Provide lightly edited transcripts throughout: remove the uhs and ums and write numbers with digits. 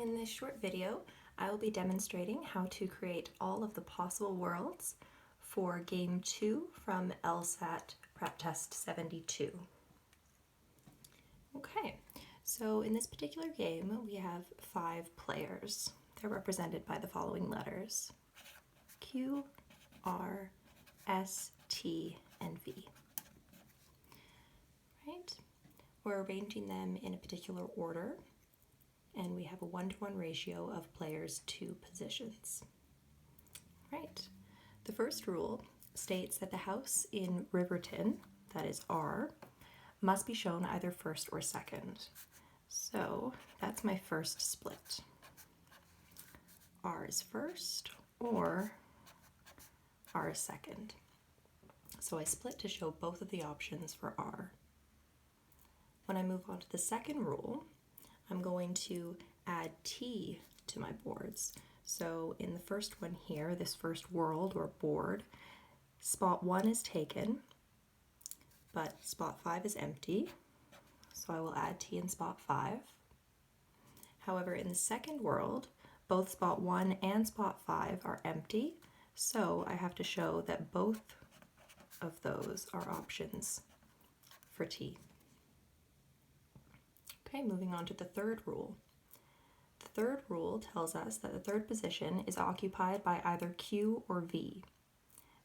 In this short video, I will be demonstrating how to create all of the possible worlds for Game 2 from LSAT PrepTest 72. Okay, so in this particular game, we have 5 players. They're represented by the following letters: Q, R, S, T, and V. Right? We're arranging them in a particular order, and we have a 1-to-1 ratio of players to positions. Right. The first rule states that the house in Riverton, that is R, must be shown either first or second. So that's my first split. R is first or R is second. So I split to show both of the options for R. When I move on to the second rule, I'm going to add T to my boards. So in the first one here, this first world or board, spot 1 is taken, but spot 5 is empty. So I will add T in spot 5. However, in the second world, both spot 1 and spot 5 are empty. So I have to show that both of those are options for T. Okay, moving on to the third rule. The third rule tells us that the third position is occupied by either Q or V.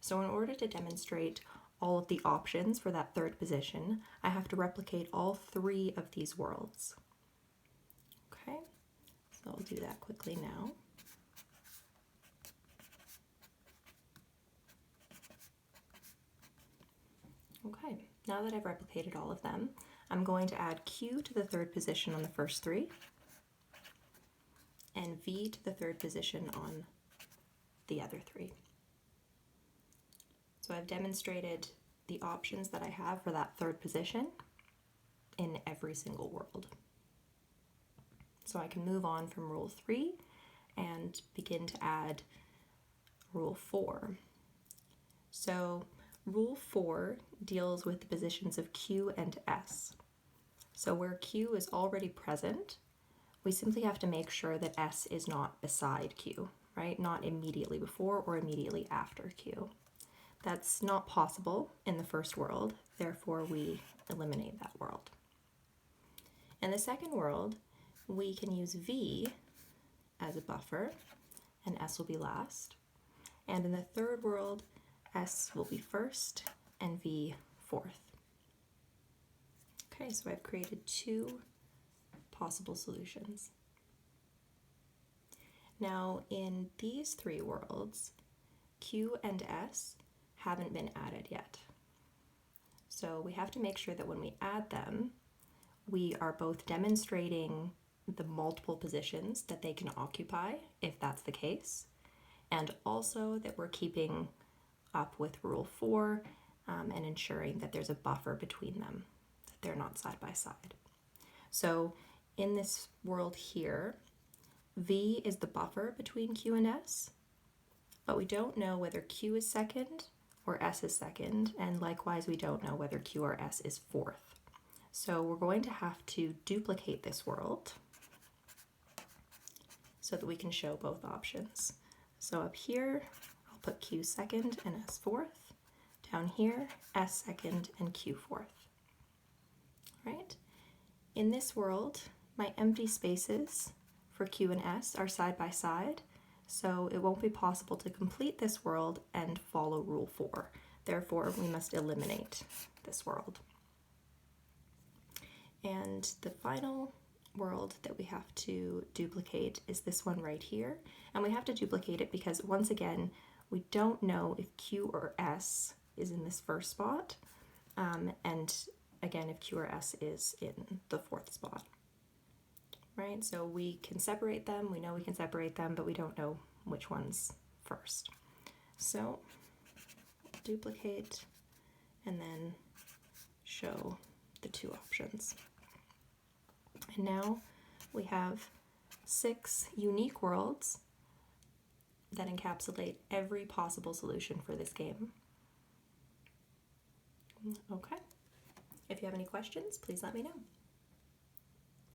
So in order to demonstrate all of the options for that third position, I have to replicate all 3 of these worlds. Okay, so I'll do that quickly now. Okay, now that I've replicated all of them, I'm going to add Q to the third position on the first 3 and V to the third position on the other 3. So I've demonstrated the options that I have for that third position in every single world. So I can move on from rule 3 and begin to add rule 4. So rule 4 deals with the positions of Q and S. So where Q is already present, we simply have to make sure that S is not beside Q, right? Not immediately before or immediately after Q. That's not possible in the first world, therefore we eliminate that world. In the second world, we can use V as a buffer, and S will be last. And in the third world, S will be first and V fourth. Okay, so I've created 2 possible solutions. Now in these 3 worlds, Q and S haven't been added yet. So we have to make sure that when we add them, we are both demonstrating the multiple positions that they can occupy, if that's the case, and also that we're keeping up with rule 4 and ensuring that there's a buffer between them, that they're not side by side. So in this world here, V is the buffer between Q and S, but we don't know whether Q is second or S is second, and likewise we don't know whether Q or S is fourth. So we're going to have to duplicate this world so that we can show both options. So up here, I'll put Q second and S fourth. Down here, S second and Q fourth. Right? In this world, my empty spaces for Q and S are side by side, so it won't be possible to complete this world and follow rule 4. Therefore, we must eliminate this world. And the final world that we have to duplicate is this one right here. And we have to duplicate it because, once again, we don't know if Q or S is in this first spot, and again, if Q or S is in the 4th spot. Right, so we can separate them, we know we can separate them, but we don't know which one's first. So duplicate and then show the 2 options. And now we have 6 unique worlds that encapsulate every possible solution for this game. Okay, if you have any questions, please let me know.